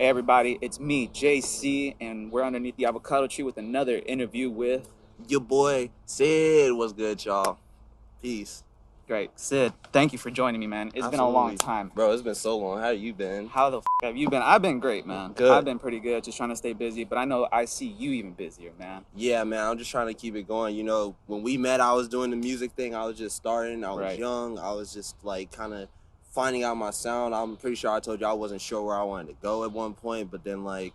Hey everybody, it's me, JC, and we're underneath the avocado tree with another interview with Your boy Sid. What's good, y'all? Peace. Great Sid. Thank you for joining me, man. It's been a long time. Bro, it's been so long. How you been? How the have you been? I've been great, man. Good. I've been pretty good, just trying to stay busy, but I know I see you even busier, man. Yeah, man, I'm just trying to keep it going. You know, when we met, I was doing the music thing. I was just starting. I was young. I was just like kind of finding out my sound. I'm pretty sure I told you I wasn't sure where I wanted to go at one point, but then like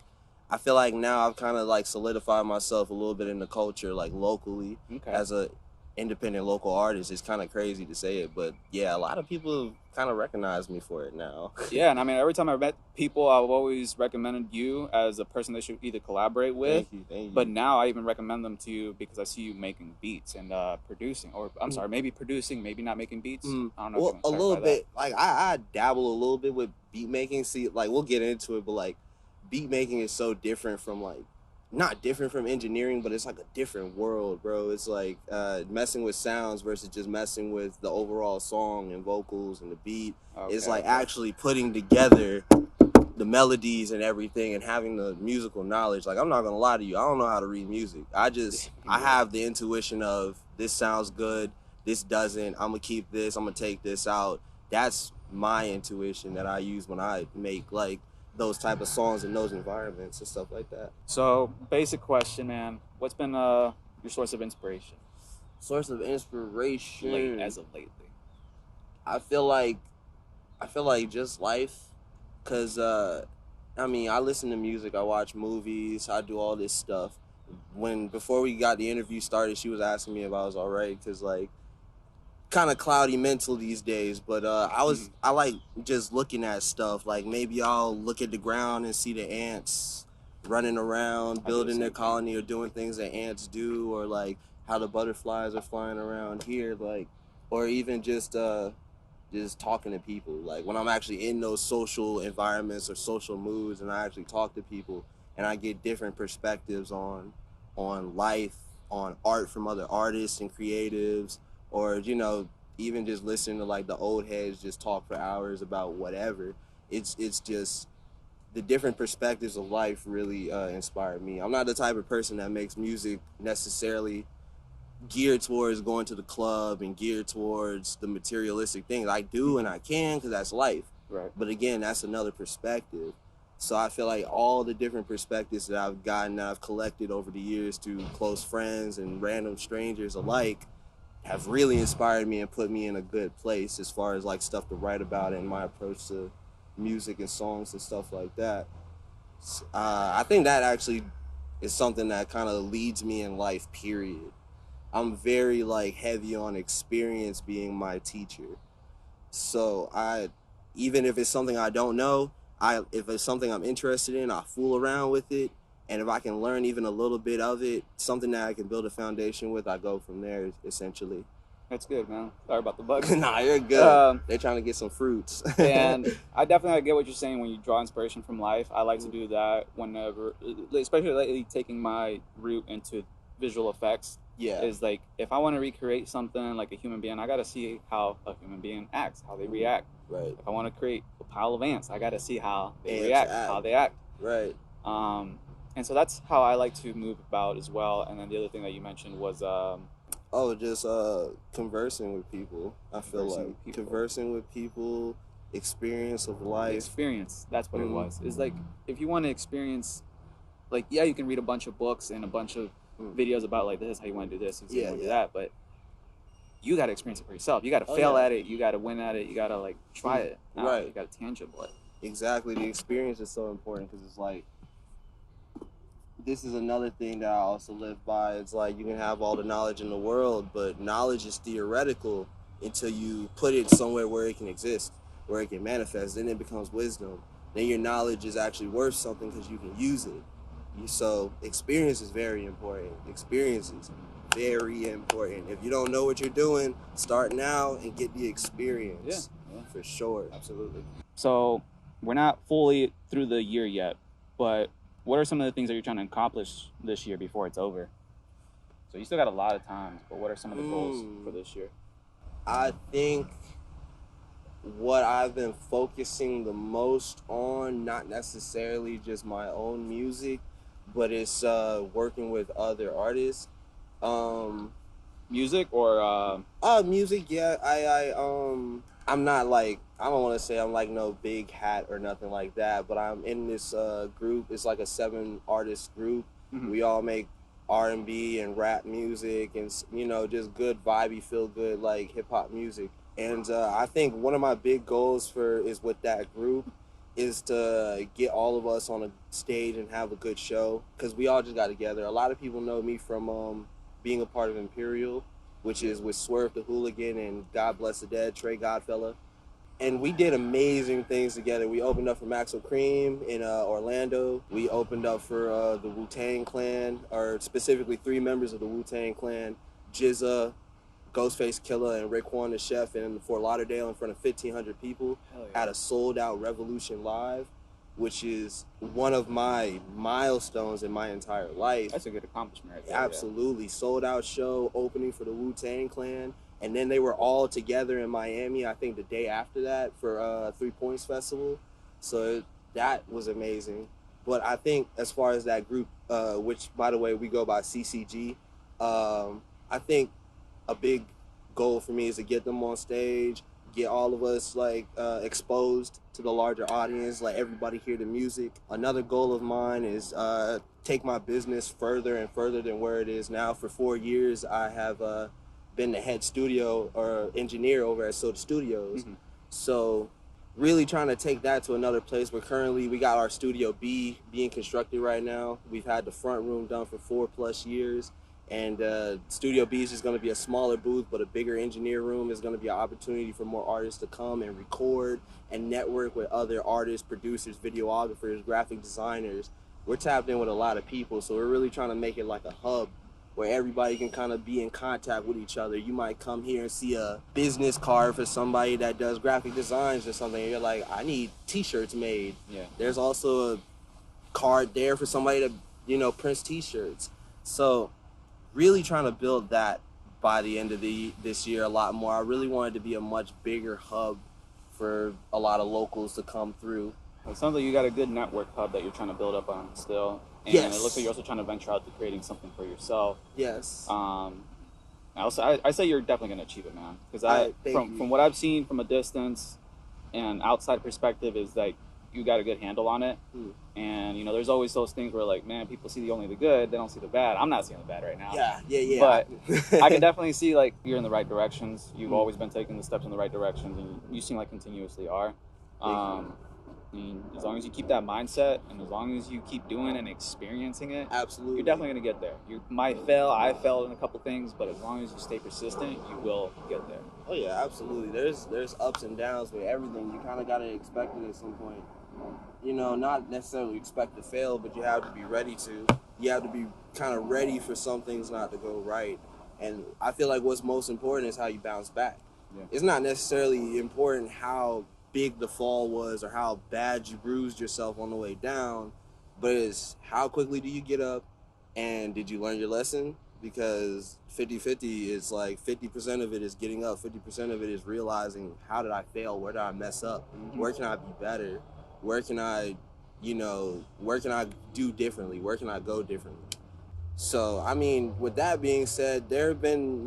I feel like now I've kind of like solidified myself a little bit in the culture, like locally as a independent local artist. It's kind of crazy to say it, but yeah, a lot of people kind of recognize me for it now. Yeah, and I mean, every time I've met people, I've always recommended you as a person they should either collaborate with. Thank you. But now I even recommend them to you because I see you making beats and producing, or I'm sorry, maybe producing, maybe not making beats. I don't know. Well, a little bit. Like I dabble a little bit with beat making. See, like we'll get into it, but like beat making is so different from like not different from engineering, but it's like a different world, bro. It's like messing with sounds versus just messing with the overall song and vocals and the beat. It's like actually putting together the melodies and everything and having the musical knowledge. Like, I'm not gonna lie to you, I don't know how to read music. I have the intuition of this sounds good, this doesn't, I'm gonna keep this, I'm gonna take this out. That's my intuition that I use when I make like those type of songs in those environments and stuff like that. So, basic question, man. What's been your source of inspiration? Source of inspiration as of lately. I feel like just life, cause I mean, I listen to music, I watch movies, I do all this stuff. Before we got the interview started, she was asking me if I was all right, cause like kind of cloudy mental these days, but I like just looking at stuff. Like maybe I'll look at the ground and see the ants running around, building their colony or doing things that ants do, or like how the butterflies are flying around here, like, or even just talking to people. Like when I'm actually in those social environments or social moods and I actually talk to people and I get different perspectives on life, on art from other artists and creatives, or you know, even just listening to like the old heads just talk for hours about whatever. It's just the different perspectives of life really inspired me. I'm not the type of person that makes music necessarily geared towards going to the club and geared towards the materialistic things. I do and I can because that's life. Right. But again, that's another perspective. So I feel like all the different perspectives that I've gotten, that I've collected over the years through close friends and random strangers alike, have really inspired me and put me in a good place as far as like stuff to write about and my approach to music and songs and stuff like that. I think that actually is something that kind of leads me in life, period. I'm very like heavy on experience being my teacher. So even if it's something I don't know, if it's something I'm interested in, I fool around with it. And if I can learn even a little bit of it, something that I can build a foundation with, I go from there, essentially. That's good, man. Sorry about the bugs. Nah, you're good. They're trying to get some fruits. And I definitely get what you're saying when you draw inspiration from life. I like to do that whenever, especially lately, taking my route into visual effects. Yeah. Is like, if I want to recreate something like a human being, I got to see how a human being acts, how they react. Right. If I want to create a pile of ants, I got to see how they react, how they act. Right. And so that's how I like to move about as well. And then the other thing that you mentioned was just conversing with people. I feel like conversing with people, experience of life. Experience. That's what it was. It's like, if you want to experience, like, yeah, you can read a bunch of books and a bunch of videos about like this, how you want to do this and so you want to do that, but you got to experience it for yourself. You got to fail at it. You got to win at it. You got to like try it. Right. You got to tangible it. Exactly. The experience is so important because it's like, this is another thing that I also live by. It's like you can have all the knowledge in the world, but knowledge is theoretical until you put it somewhere where it can exist, where it can manifest. Then it becomes wisdom. Then your knowledge is actually worth something because you can use it. So experience is very important. Experience is very important. If you don't know what you're doing, start now and get the experience. Yeah. For sure. Absolutely. So we're not fully through the year yet, but what are some of the things that you're trying to accomplish this year before it's over? So you still got a lot of time, but what are some of the goals for this year? I think what I've been focusing the most on, not necessarily just my own music, but it's working with other artists. Um, Music or Music, yeah. I'm not like, I don't want to say I'm like no big hat or nothing like that, but I'm in this group. It's like a 7 artist group. Mhm. We all make R&B and rap music, and just good vibey, feel good like hip hop music. And I think one of my big goals is with that group is to get all of us on a stage and have a good show, because we all just got together. A lot of people know me from being a part of Imperial, which is with Swerve the Hooligan and God Bless the Dead, Trey Godfella. And we did amazing things together. We opened up for Maxwell Cream in Orlando. We opened up for the Wu-Tang Clan, or specifically 3 members of the Wu-Tang Clan, Jizza, Ghostface Killer, and Raekwon the Chef in Fort Lauderdale in front of 1,500 people. yeah. At a sold-out Revolution Live, which is one of my milestones in my entire life. That's a good accomplishment right there. Absolutely. Yeah. Sold out show, opening for the Wu-Tang Clan. And then they were all together in Miami, I think the day after that, for 3 Points Festival. So that was amazing. But I think as far as that group, which, by the way, we go by CCG, I think a big goal for me is to get them on stage, get all of us exposed to the larger audience, let everybody hear the music. Another goal of mine is take my business further and further than where it is now. For 4 years, I have been the head studio or engineer over at Soda Studios. Mm-hmm. So really trying to take that to another place. Where currently we got our Studio B being constructed right now. We've had the front room done for 4+ years. And Studio B is just going to be a smaller booth, but a bigger engineer room. Is going to be an opportunity for more artists to come and record and network with other artists, producers, videographers, graphic designers. We're tapped in with a lot of people, so we're really trying to make it like a hub where everybody can kind of be in contact with each other. You might come here and see a business card for somebody that does graphic designs or something, and you're like, I need t-shirts made. Yeah. There's also a card there for somebody that, prints t-shirts. So really trying to build that by the end of this year a lot more. I really wanted to be a much bigger hub for a lot of locals to come through. It sounds like you got a good network hub that you're trying to build up on still. And yes. It looks like you're also trying to venture out to creating something for yourself. Yes. I say you're definitely going to achieve it, man. Because from what I've seen from a distance and outside perspective is like you got a good handle on it. And, there's always those things where like, man, people see only the good, they don't see the bad. I'm not seeing the bad right now. Yeah. But I can definitely see like you're in the right directions. You've always been taking the steps in the right directions, and you seem like continuously are. As long as you keep that mindset, and as long as you keep doing and experiencing it, absolutely, you're definitely going to get there. You might fail. I failed in a couple things, but as long as you stay persistent, you will get there. Oh yeah, absolutely. There's ups and downs with everything. You kind of got to expect it at some point. Not necessarily expect to fail, but you have to be ready to. You have to be kind of ready for some things not to go right. And I feel like what's most important is how you bounce back. Yeah. It's not necessarily important how big the fall was or how bad you bruised yourself on the way down, but it's how quickly do you get up, and did you learn your lesson? Because 50-50 is like 50% of it is getting up, 50% of it is realizing, how did I fail? Where did I mess up? Mm-hmm. Where can I be better? Where can I do differently? Where can I go differently? So, with that being said, there have been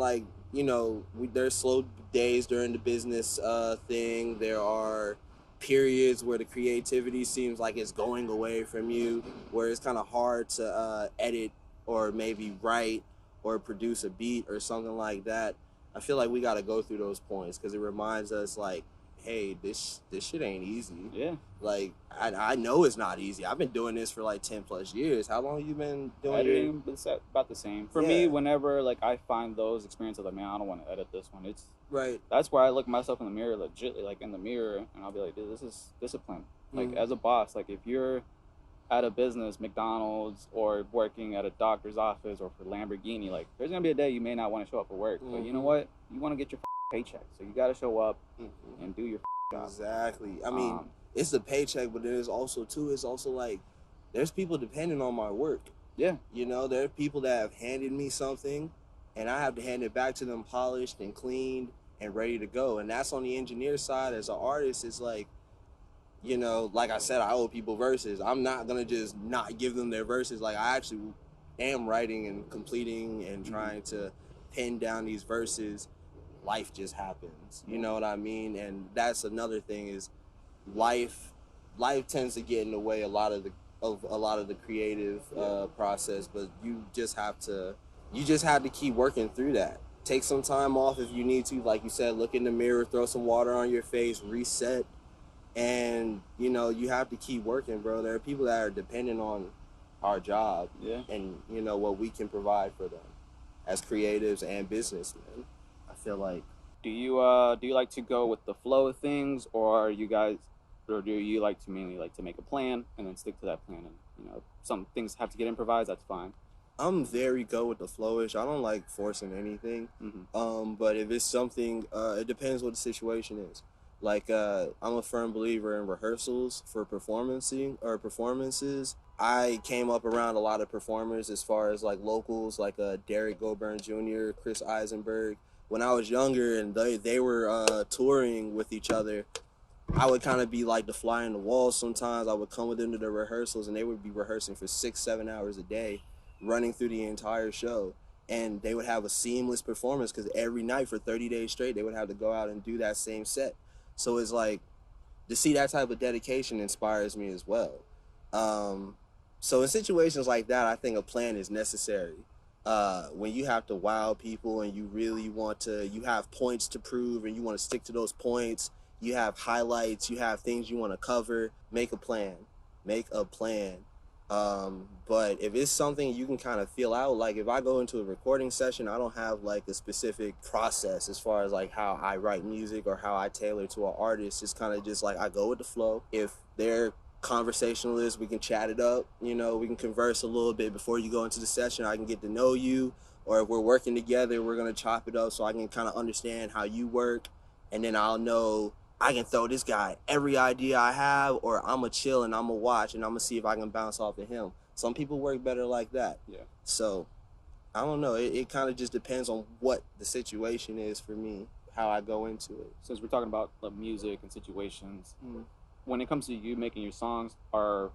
there's slow days during the business thing. There are periods where the creativity seems like it's going away from you, where it's kind of hard to edit or maybe write or produce a beat or something like that. I feel like we got to go through those points because it reminds us like, hey, this shit ain't easy. Yeah. Like, I know it's not easy. I've been doing this for like 10+ years. How long have you been doing it? Editing, it's about the same. For me, whenever like I find those experiences, like, man, I don't want to edit this one. It's right. That's where I look myself in the mirror, legitly, like in the mirror, and I'll be like, dude, this is discipline. Like as a boss, like if you're at a business, McDonald's, or working at a doctor's office or for Lamborghini, like there's gonna be a day you may not want to show up for work, but you know what? You want to get your paycheck, so you got to show up and do your job. Exactly. It's the paycheck, but there's also like there's people depending on my work. Yeah. There are people that have handed me something, and I have to hand it back to them polished and cleaned and ready to go. And that's on the engineer side. As an artist, it's like, you know, like I said, I owe people verses. I'm not gonna just not give them their verses. Like, I actually am writing and completing and trying to pin down these verses. Life just happens, you know what I mean? And that's another thing, is life tends to get in the way a lot of the creative process, but you just have to keep working through that. Take some time off if you need to, like you said, look in the mirror, throw some water on your face, reset. And you know, you have to keep working, bro. There are people that are dependent on our job, and you know what we can provide for them as creatives and businessmen. I feel like. Do you like to go with the flow of things, or do you like to mainly like to make a plan and then stick to that plan? And you know, some things have to get improvised. That's fine. I'm very go with the flowish. I don't like forcing anything. But if it's something, it depends what the situation is. Like, I'm a firm believer in rehearsals for performances. I came up around a lot of performers as far as like locals, like Derek Goburn Jr., Chris Eisenberg. When I was younger and they were touring with each other, I would kind of be like the fly on the wall sometimes. I would come with them to the rehearsals, and they would be rehearsing for 6-7 hours a day, running through the entire show. And they would have a seamless performance, because every night for 30 days straight, they would have to go out and do that same set. So it's like, to see that type of dedication inspires me as well. So in situations like that, I think a plan is necessary. When you have to wow people and you really you have points to prove and you want to stick to those points, you have highlights, you have things you want to cover, make a plan. But if it's something you can kind of feel out, like if I go into a recording session, I don't have like a specific process as far as like how I write music or how I tailor to an artist. It's kind of just like I go with the flow. If they're conversationalists, we can chat it up, you know, we can converse a little bit before you go into the session. I can get to know you, or if we're working together, we're going to chop it up so I can kind of understand how you work, and then I'll know I can throw this guy every idea I have, or I'm going to chill and I'm going to watch and I'm going to see if I can bounce off of him. Some people work better like that. Yeah. So, I don't know. It kind of just depends on what the situation is for me, how I go into it. Since we're talking about music and situations, when it comes to you making your songs, are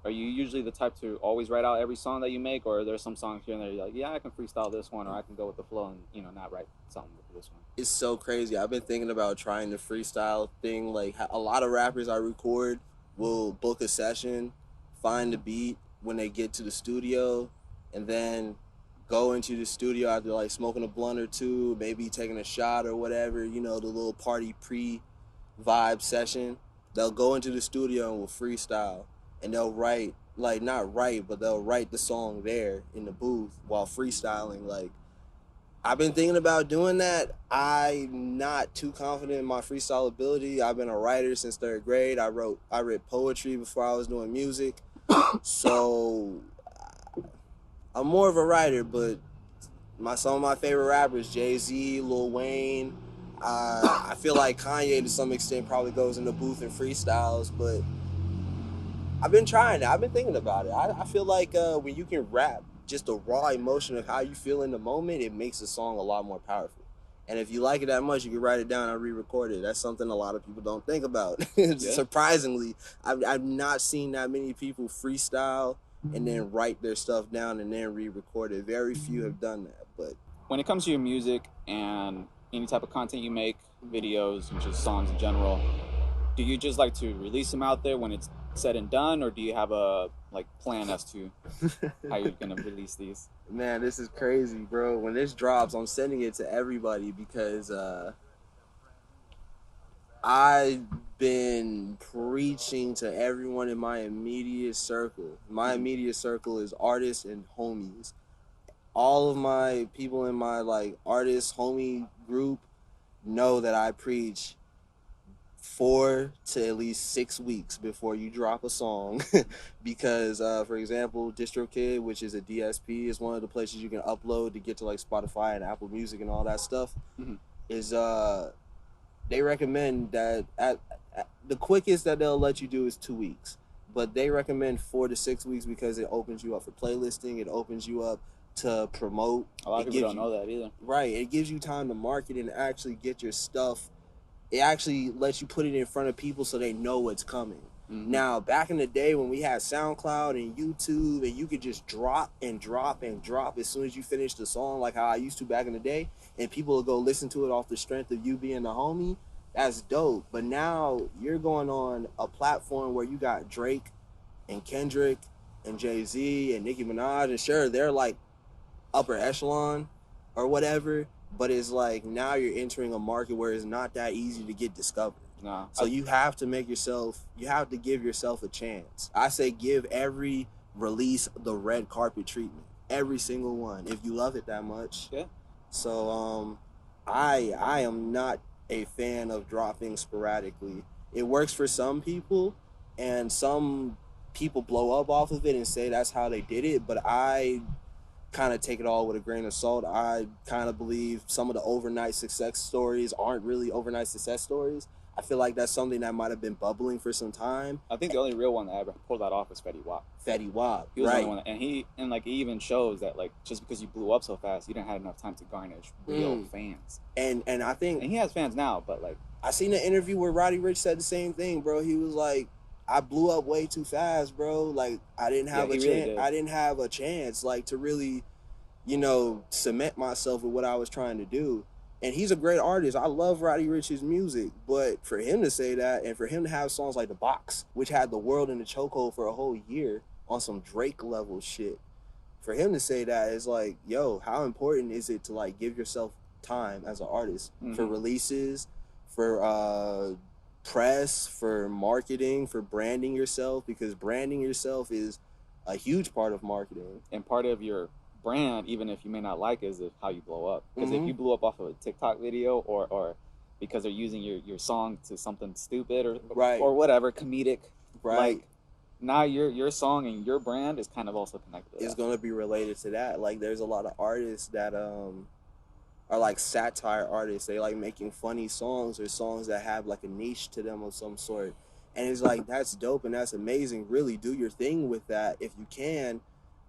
you usually the type to always write out every song that you make, or are there some songs here and there you're like, yeah, I can freestyle this one, or I can go with the flow and, you know, not write something with this one? It's so crazy. I've been thinking about trying the freestyle thing. Like, a lot of rappers I record will book a session, find the beat when they get to the studio, and then go into the studio after like smoking a blunt or two, maybe taking a shot or whatever, you know, the little party pre-vibe session. They'll go into the studio and will freestyle, and they'll write, like, not write, but they'll write the song there in the booth while freestyling. Like, I've been thinking about doing that. I'm not too confident in my freestyle ability. I've been a writer since 3rd grade. I read poetry before I was doing music. So I'm more of a writer, but some of my favorite rappers, Jay-Z, Lil Wayne, I feel like Kanye to some extent probably goes in the booth and freestyles, but I've been trying it. I've been thinking about it. I feel like when you can rap just the raw emotion of how you feel in the moment, it makes a song a lot more powerful. And if you like it that much, you can write it down and re-record it. That's something a lot of people don't think about. Surprisingly, I've not seen that many people freestyle and then write their stuff down and then re-record it. Very few have done that. But when it comes to your music and any type of content you make, videos and just songs in general, do you just like to release them out there when it's said and done, or do you have a plan as to how you're gonna release these? Man, this is crazy, bro. When this drops, I'm sending it to everybody because I've been preaching to everyone in my immediate circle. My immediate circle is artists and homies. All of my people in my artist homie group know that I preach 4 to at least 6 weeks before you drop a song because for example, DistroKid, which is a DSP, is one of the places you can upload to get to Spotify and Apple Music and all that stuff. Is they recommend that at the quickest that they'll let you do is 2 weeks, but they recommend 4 to 6 weeks because it opens you up for playlisting, it opens you up to promote. A lot of people don't know that either. Right. It gives you time to market and actually get your stuff. It actually lets you put it in front of people so they know what's coming. Mm-hmm. Now, back in the day when we had SoundCloud and YouTube and you could just drop and drop and drop as soon as you finish the song, like how I used to back in the day, and people will go listen to it off the strength of you being the homie, that's dope. But now you're going on a platform where you got Drake and Kendrick and Jay-Z and Nicki Minaj, and sure, they're like upper echelon or whatever, but it's like now you're entering a market where it's not that easy to get discovered. No. So you have to give yourself a chance. I say give every release the red carpet treatment. Every single one, if you love it that much. Yeah. So I am not a fan of dropping sporadically. It works for some people, and some people blow up off of it and say that's how they did it, but I kind of take it all with a grain of salt. I kind of believe some of the overnight success stories aren't really overnight success stories. I feel like that's something that might have been bubbling for some time. I think the only real one that ever pulled that off was Fetty Wap. Fetty Wap, he was right? The only one it even shows that like just because you blew up so fast, you didn't have enough time to garnish real fans. And I think he has fans now, but like I seen an interview where Roddy Ricch said the same thing, bro. He was like, I blew up way too fast, bro. Like I didn't have a chance. Really I didn't have a chance, like to really, cement myself with what I was trying to do. And he's a great artist. I love Roddy Ricch's music, but for him to say that and for him to have songs like The Box, which had the world in the chokehold for a whole year on some Drake level shit, for him to say that is like, yo, how important is it to like give yourself time as an artist for releases, for press, for marketing, for branding yourself, because branding yourself is a huge part of marketing. And part of your brand, even if you may not like it, is how you blow up. Because if you blew up off of a TikTok video or because they're using your song to something stupid or whatever, comedic, like now your song and your brand is kind of also connected to it's going to be related to that. Like there's a lot of artists that are like satire artists. They like making funny songs or songs that have like a niche to them of some sort, and it's like that's dope and that's amazing. Really do your thing with that if you can.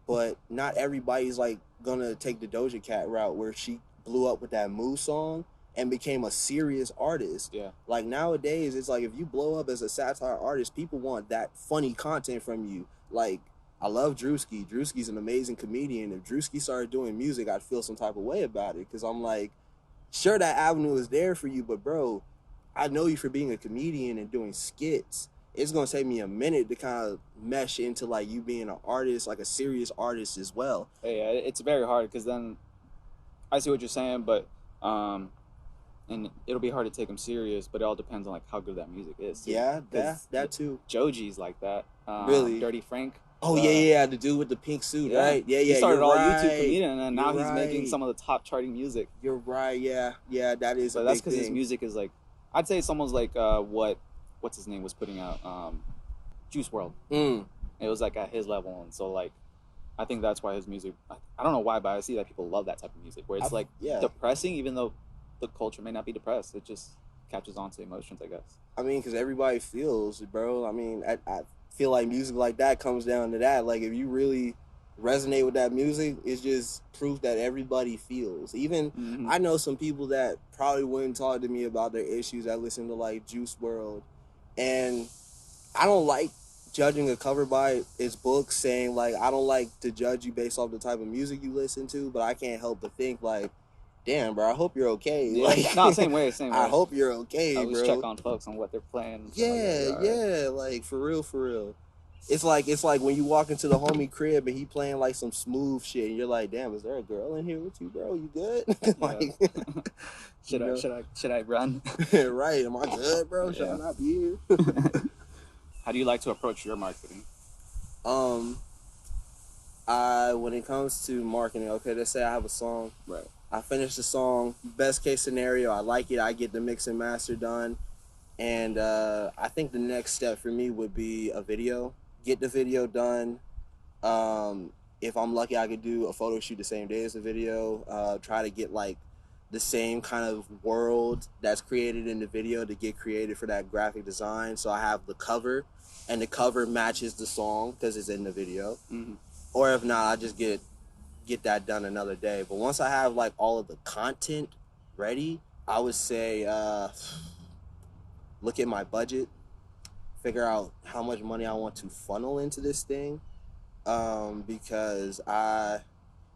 But not everybody's like gonna take the Doja Cat route where she blew up with that Moo song and became a serious artist. Yeah. Like nowadays, it's like if you blow up as a satire artist, people want that funny content from you. Like I love Drewski. Drewski's an amazing comedian. If Drewski started doing music, I'd feel some type of way about it because I'm like, sure that avenue is there for you, but bro, I know you for being a comedian and doing skits. It's going to take me a minute to kind of mesh into, like, you being an artist, like a serious artist as well. Yeah, it's very hard because then I see what you're saying, but and it'll be hard to take them serious, but it all depends on, like, how good that music is. Yeah, that too. Joji's like that. Really? Dirty Frank. Oh, yeah, the dude with the pink suit, right? Yeah, he started all right. YouTube comedian, and now he's making some of the top charting music. You're right, yeah, that is but that's because his music is, like, I'd say it's almost like what's his name was putting out Juice WRLD. It was like at his level, and so like I think that's why his music, I don't know why, but I see that people love that type of music where it's depressing, even though the culture may not be depressed. It just catches on to emotions, I guess. I mean, because everybody feels, bro. I mean, I feel like music like that comes down to that. Like if you really resonate with that music, it's just proof that everybody feels. Even I know some people that probably wouldn't talk to me about their issues that listen to like Juice WRLD. And I don't like judging a cover by its book, saying like I don't like to judge you based off the type of music you listen to, but I can't help but think like, damn, bro, I hope you're okay. Yeah. Like, no, same way. I hope you're okay, I bro. always check on folks on what they're playing. Yeah, like for real. It's like when you walk into the homie crib and he playing like some smooth shit, and you're like, damn, is there a girl in here with you, bro? You good? Like, should I run? Right? Am I good, bro? Should I not be here? How do you like to approach your marketing? When it comes to marketing, okay, let's say I have a song. Right. I finish the song. Best case scenario, I like it. I get the mix and master done, and I think the next step for me would be a video. Get the video done. If I'm lucky, I could do a photo shoot the same day as the video. Try to get like the same kind of world that's created in the video to get created for that graphic design. So I have the cover, and the cover matches the song because it's in the video. Or if not, I just get get that done another day. But once I have like all of the content ready, I would say look at my budget, figure out how much money I want to funnel into this thing, because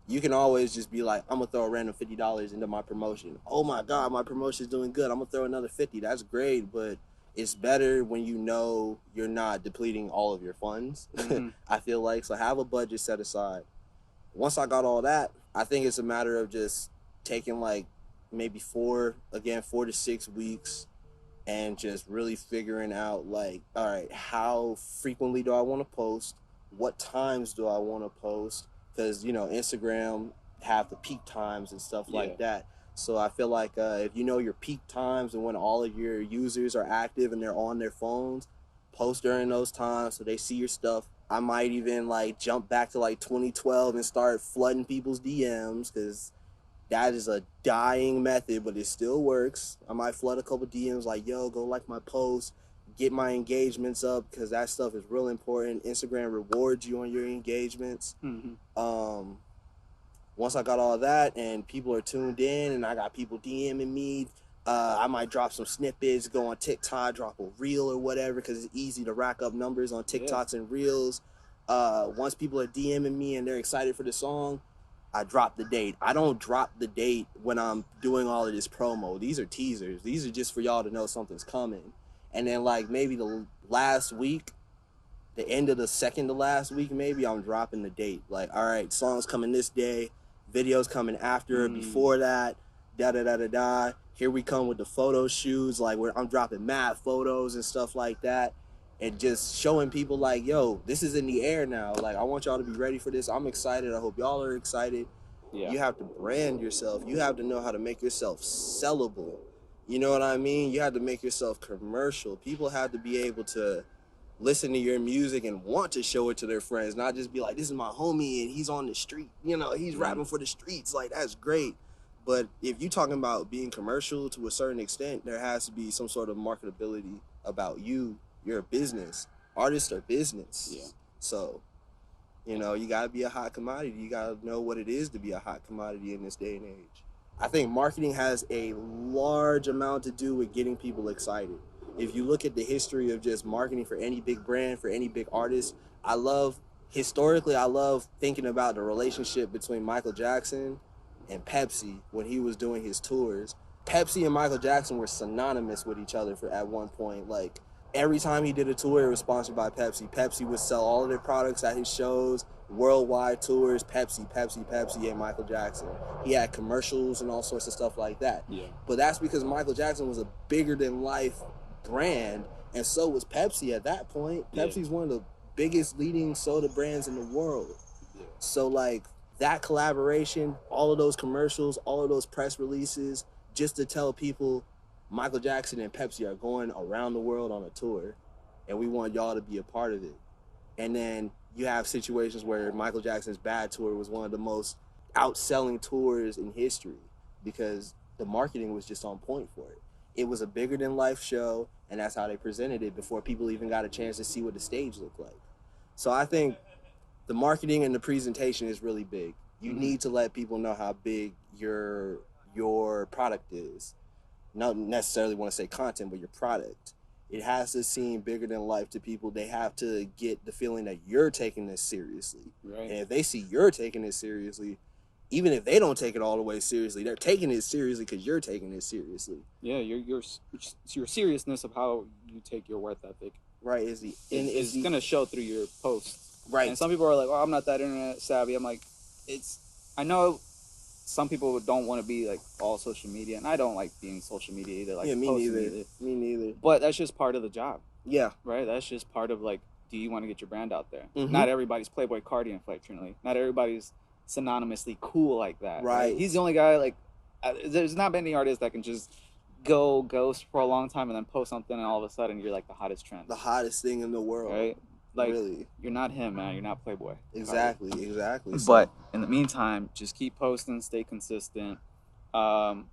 you can always just be like, I'm gonna throw a random $50 into my promotion. Oh my God, my promotion is doing good. I'm gonna throw another 50. That's great, but it's better when you know you're not depleting all of your funds. Mm-hmm. I feel like, so have a budget set aside. Once I got all that, I think it's a matter of just taking like maybe 4 to 6 weeks and just really figuring out like, all right, how frequently do I want to post? What times do I want to post? Because, you know, Instagram have the peak times and stuff like that. So I feel like if you know your peak times and when all of your users are active and they're on their phones, post during those times so they see your stuff. I might even like jump back to like 2012 and start flooding people's DMs, because that is a dying method, but it still works. I might flood a couple DMs like, yo, go like my post, get my engagements up, because that stuff is real important. Instagram rewards you on your engagements. Mm-hmm. Once I got all that and people are tuned in and I got people DMing me, I might drop some snippets, go on TikTok, drop a reel or whatever, because it's easy to rack up numbers on TikToks and reels. Once people are DMing me and they're excited for the song, I drop the date. I don't drop the date when I'm doing all of this promo. These are teasers. These are just for y'all to know something's coming. And then like maybe the last week, the end of the second to last week, maybe I'm dropping the date. Like, all right, songs coming this day, videos coming after, before that, da-da-da-da-da. Here we come with the photo shoots, like where I'm dropping mad photos and stuff like that. And just showing people like, yo, this is in the air now. Like, I want y'all to be ready for this. I'm excited. I hope y'all are excited. Yeah. You have to brand yourself. You have to know how to make yourself sellable. You know what I mean? You have to make yourself commercial. People have to be able to listen to your music and want to show it to their friends, not just be like, this is my homie and he's on the street. You know, he's rapping for the streets. Like, that's great. But if you're talking about being commercial to a certain extent, there has to be some sort of marketability about you. You're a business. Artists are business. Yeah. So, you know, you got to be a hot commodity. You got to know what it is to be a hot commodity in this day and age. I think marketing has a large amount to do with getting people excited. If you look at the history of just marketing for any big brand, for any big artist, historically, I love thinking about the relationship between Michael Jackson and Pepsi when he was doing his tours. Pepsi and Michael Jackson were synonymous with each other at one point. Like, every time he did a tour, it was sponsored by Pepsi. Pepsi would sell all of their products at his shows, worldwide tours, Pepsi, and Michael Jackson. He had commercials and all sorts of stuff like that. Yeah. But that's because Michael Jackson was a bigger-than-life brand, and so was Pepsi at that point. Yeah. Pepsi's one of the biggest leading soda brands in the world. Yeah. So, like, that collaboration, all of those commercials, all of those press releases, just to tell people Michael Jackson and Pepsi are going around the world on a tour, and we want y'all to be a part of it. And then you have situations where Michael Jackson's Bad Tour was one of the most outselling tours in history because the marketing was just on point for it. It was a bigger-than-life show, and that's how they presented it before people even got a chance to see what the stage looked like. So I think the marketing and the presentation is really big. You need to let people know how big your product is. Not necessarily want to say content, but your product. It has to seem bigger than life to people. They have to get the feeling that you're taking this seriously. Right. And if they see you're taking it seriously, even if they don't take it all the way seriously, they're taking it seriously because you're taking it seriously. Yeah, your seriousness of how you take your work ethic. Right, is gonna show through your posts. Right. And some people are like, "Oh, I'm not that internet savvy." I'm like, I know some people don't want to be like all social media, and I don't like being social media either. Like, yeah, me neither. But that's just part of the job. Yeah. Right. That's just part of like, do you want to get your brand out there? Mm-hmm. Not everybody's Playboy Cardi, unfortunately. Not everybody's synonymously cool like that. Right. He's the only guy, like, there's not many artists that can just go ghost for a long time and then post something and all of a sudden you're like the hottest trend. The hottest thing in the world. Right? Like, really. You're not him, man. You're not Playboy. Exactly. But in the meantime, just keep posting, stay consistent. So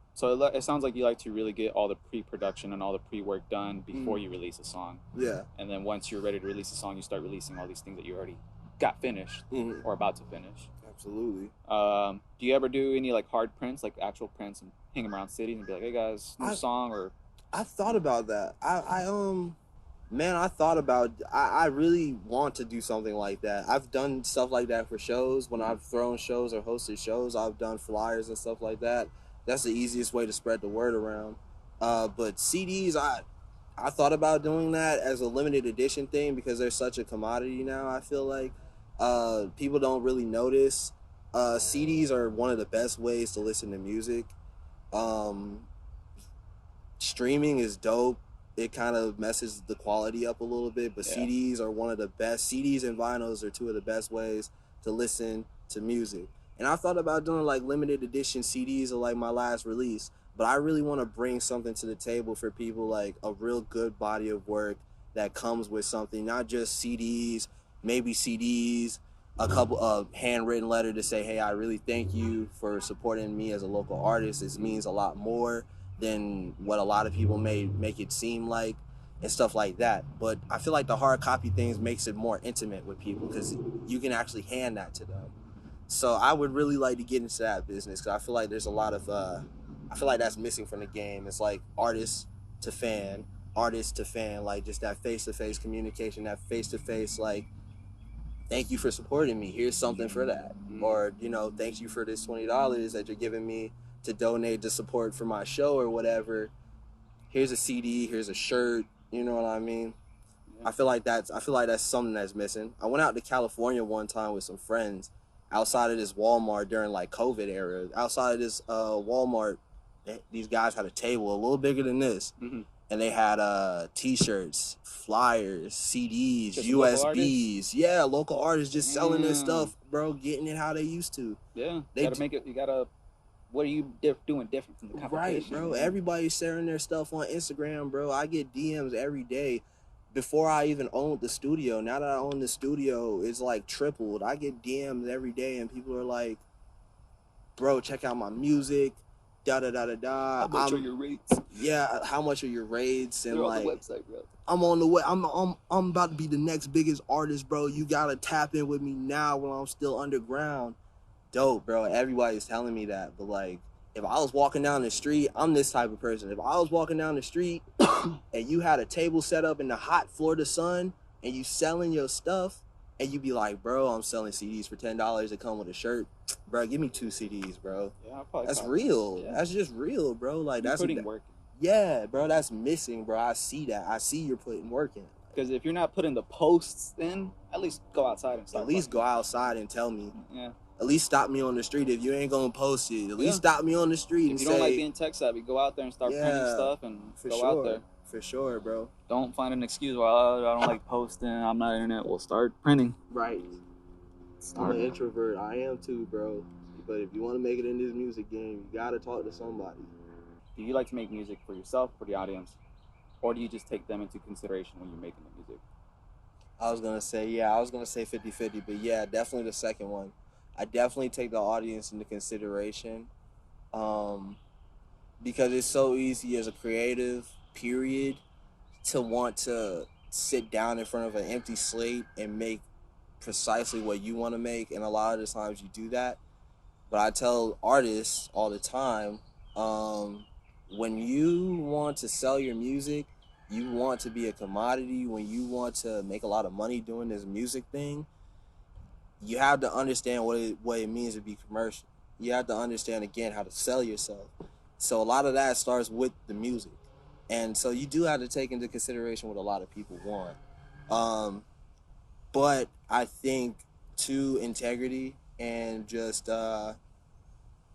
it sounds like you like to really get all the pre-production and all the pre-work done before you release a song. Yeah. And then once you're ready to release a song, you start releasing all these things that you already got finished or about to finish. Absolutely. Do you ever do any like hard prints, like actual prints, and hang them around cities and be like, hey guys, new song? Or I thought about that. Man, I thought about. I really want to do something like that. I've done stuff like that for shows. When I've thrown shows or hosted shows, I've done flyers and stuff like that. That's the easiest way to spread the word around. But CDs, I thought about doing that as a limited edition thing because they're such a commodity now. I feel like people don't really notice. CDs are one of the best ways to listen to music. Streaming is dope. It kind of messes the quality up a little bit, but CDs are one of the best. CDs and vinyls are two of the best ways to listen to music. And I thought about doing like limited edition CDs of like my last release, but I really want to bring something to the table for people, like a real good body of work that comes with something, not just CDs, maybe CDs, a couple of handwritten letter to say, hey, I really thank you for supporting me as a local artist. This means a lot more than what a lot of people may make it seem like, and stuff like that. But I feel like the hard copy things makes it more intimate with people because you can actually hand that to them. So I would really like to get into that business because I feel like there's a lot of I feel like that's missing from the game. It's like artist to fan, like just that face-to-face communication, that face-to-face like, thank you for supporting me, here's something for that. Or, you know, thank you for this $20 that you're giving me to donate to support for my show or whatever. Here's a CD, here's a shirt, you know what I mean? I feel like that's something that's missing. I went out to California one time with some friends outside of this Walmart during like COVID era. Outside of this Walmart, these guys had a table a little bigger than this. And they had t-shirts, flyers, CDs, just USBs. Yeah, local artists just selling their stuff, bro, getting it how they used to. Yeah, you gotta what are you doing different from the competition? Right, bro. Man. Everybody's sharing their stuff on Instagram, bro. I get DMs every day. Before I even owned the studio, now that I own the studio, it's like tripled. I get DMs every day, and people are like, bro, check out my music, da-da-da-da-da. How much are your rates? Yeah, how much are your rates? And they're like, on the website, bro. I'm on the way. I'm about to be the next biggest artist, bro. You gotta tap in with me now while I'm still underground. Dope, bro. Everybody's telling me that, but like, if I was walking down the street, I'm this type of person. If I was walking down the street and you had a table set up in the hot Florida sun and you selling your stuff, and you be like, bro, I'm selling CDs for $10 that come with a shirt, bro, give me 2 CDs, bro. Yeah, probably that's real. Yeah. That's just real, bro. Like, you're putting work in. Yeah, bro, that's missing, bro. I see that. I see you're putting work in. Because if you're not putting the posts in, at least go outside and start. At least go outside and tell me. Yeah. At least stop me on the street if you ain't gonna post it. At least stop me on the street and say. If you don't like being tech savvy, go out there and start printing stuff and go out there. For sure, bro. Don't find an excuse. Well, I don't like posting. I'm not internet. We'll start printing. Right. I'm an introvert. I am too, bro. But if you want to make it in this music game, you gotta talk to somebody. Do you like to make music for yourself, for the audience, or do you just take them into consideration when you're making the music? I was gonna say 50-50, but yeah, definitely the second one. I definitely take the audience into consideration, because it's so easy as a creative, period, to want to sit down in front of an empty slate and make precisely what you want to make, and a lot of the times you do that. But I tell artists all the time, when you want to sell your music, you want to be a commodity, when you want to make a lot of money doing this music thing, you have to understand what it means to be commercial. You have to understand, again, how to sell yourself. So a lot of that starts with the music. And so you do have to take into consideration what a lot of people want. But I think, to integrity and just kind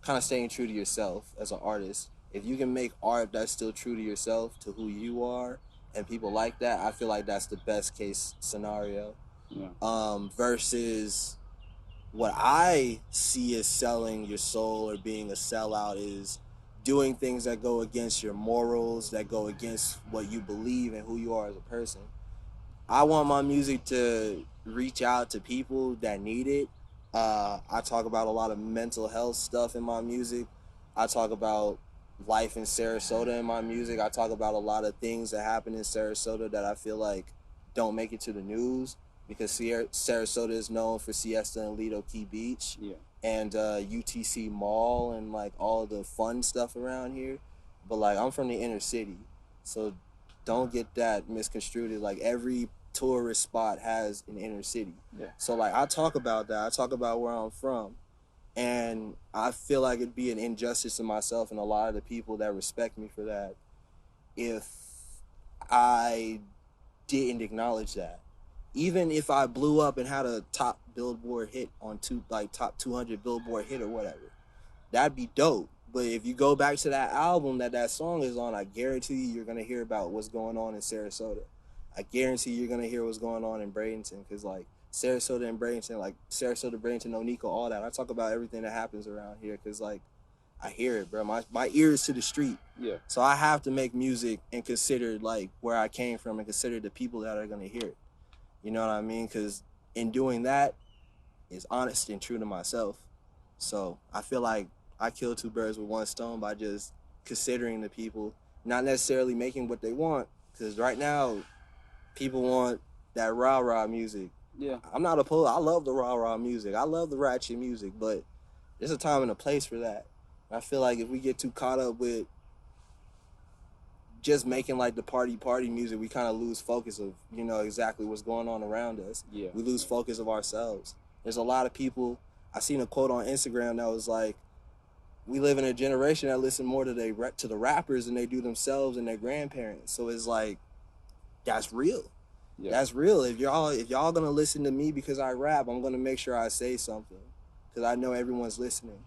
of staying true to yourself as an artist, if you can make art that's still true to yourself, to who you are, and people like that, I feel like that's the best case scenario. Yeah. Versus what I see as selling your soul or being a sellout is doing things that go against your morals, that go against what you believe and who you are as a person. I want my music to reach out to people that need it. I talk about a lot of mental health stuff in my music. I talk about life in Sarasota in my music. I talk about a lot of things that happen in Sarasota that I feel like don't make it to the news, because Sarasota is known for Siesta and Lido Key Beach. Yeah. And UTC Mall and like all the fun stuff around here. But like I'm from the inner city, so don't get that misconstrued. Like every tourist spot has an inner city. Yeah. So like I talk about that. I talk about where I'm from. And I feel like it'd be an injustice to myself and a lot of the people that respect me for that if I didn't acknowledge that. Even if I blew up and had a top Billboard hit on top 200 Billboard hit or whatever, that'd be dope. But if you go back to that album that song is on, I guarantee you're gonna hear about what's going on in Sarasota. I guarantee you're gonna hear what's going on in Bradenton, because like Sarasota and Bradenton, like Sarasota, Bradenton, Oneiko, all that. I talk about everything that happens around here because like I hear it, bro. My ear is to the street. Yeah. So I have to make music and consider like where I came from and consider the people that are gonna hear it. You know what I mean? Because in doing that is honest and true to myself. So I feel like I killed two birds with one stone by just considering the people, not necessarily making what they want. Because right now, people want that rah-rah music. Yeah. I'm not opposed. I love the rah-rah music. I love the ratchet music, but there's a time and a place for that. And I feel like if we get too caught up with just making like the party music, we kind of lose focus of, you know, exactly what's going on around us. Yeah. We lose focus of ourselves. There's a lot of people, I seen a quote on Instagram that was like, we live in a generation that listen more to the rappers than they do themselves and their grandparents. So it's like, that's real. Yeah. That's real. If y'all gonna listen to me because I rap, I'm gonna make sure I say something, because I know everyone's listening.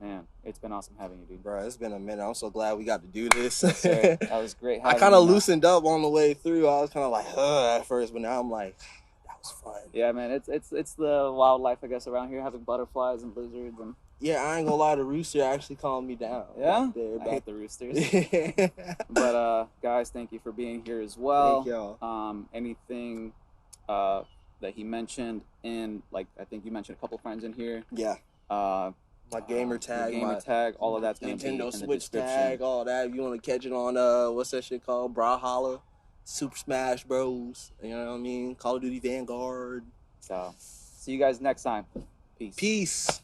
Man, it's been awesome having you, dude. Bro, it's been a minute. I'm so glad we got to do this. Yes, sir. That was great. I kind of loosened up on the way through. I was kind of like, at first, but now I'm like, that was fun. Yeah, man, it's the wildlife, I guess, around here, having butterflies and lizards and. Yeah, I ain't gonna lie, the rooster actually calmed me down. Yeah? I hate the roosters. But, guys, thank you for being here as well. Thank y'all. Anything that he mentioned in, like, I think you mentioned a couple friends in here. Yeah. My gamer tag. My tag, all of that's going to be in the Switch description. tag, all that. If you want to catch it on, what's that shit called? Brawlhalla, Super Smash Bros. You know what I mean? Call of Duty Vanguard. So, see you guys next time. Peace. Peace.